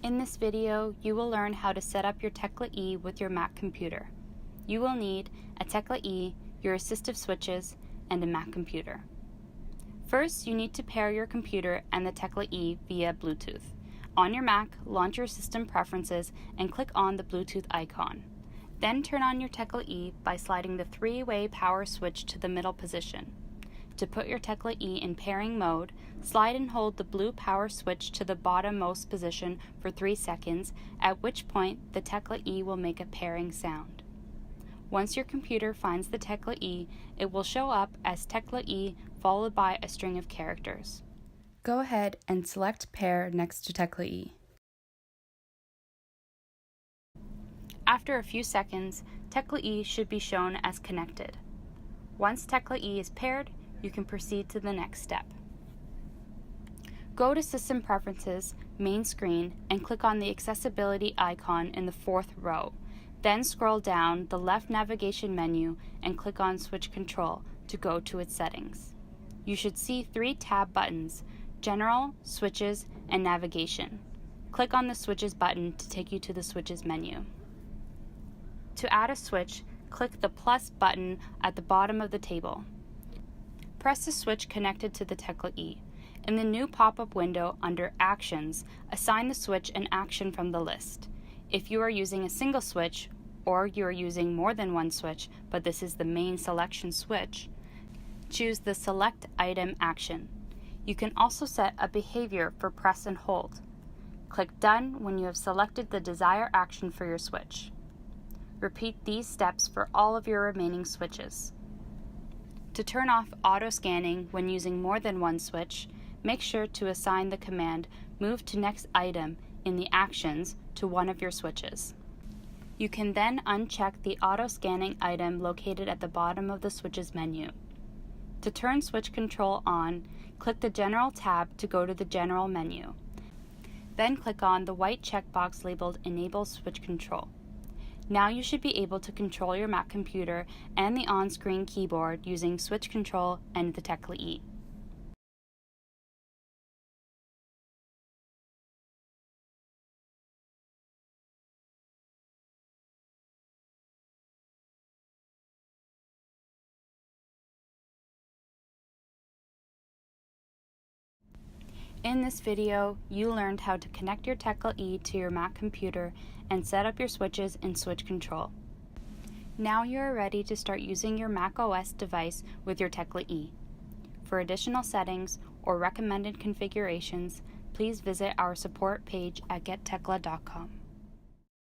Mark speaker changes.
Speaker 1: In this video, you will learn how to set up your tecla-e with your Mac computer. You will need a tecla-e, your assistive switches, and a Mac computer. First, you need to pair your computer and the tecla-e via Bluetooth. On your Mac, launch your system preferences and click on the Bluetooth icon. Then turn on your tecla-e by sliding the three-way power switch to the middle position. To put your tecla-e in pairing mode, slide and hold the blue power switch to the bottommost position for 3 seconds, at which point the tecla-e will make a pairing sound. Once your computer finds the tecla-e, it will show up as tecla-e followed by a string of characters. Go ahead and select Pair next to tecla-e. After a few seconds, tecla-e should be shown as connected. Once tecla-e is paired, you can proceed to the next step. Go to System Preferences, Main Screen, and click on the Accessibility icon in the 4th row. Then scroll down the left navigation menu and click on Switch Control to go to its settings. You should see 3 tab buttons: General, Switches, and Navigation. Click on the Switches button to take you to the Switches menu. To add a switch, click the plus button at the bottom of the table. Press the switch connected to the tecla-e. In the new pop-up window under Actions, assign the switch an action from the list. If you are using a single switch, or you are using more than one switch, but this is the main selection switch, choose the Select Item action. You can also set a behavior for press and hold. Click Done when you have selected the desired action for your switch. Repeat these steps for all of your remaining switches. To turn off auto scanning when using more than one switch, make sure to assign the command Move to Next Item in the Actions to one of your switches. You can then uncheck the auto scanning item located at the bottom of the switches menu. To turn switch control on, click the General tab to go to the General menu. Then click on the white checkbox labeled Enable Switch Control. Now you should be able to control your Mac computer and the on-screen keyboard using switch control and the tecla-e. In this video, you learned how to connect your tecla-e to your Mac computer and set up your switches in switch control. Now you are ready to start using your Mac OS device with your tecla-e. For additional settings or recommended configurations, please visit our support page at gettecla.com.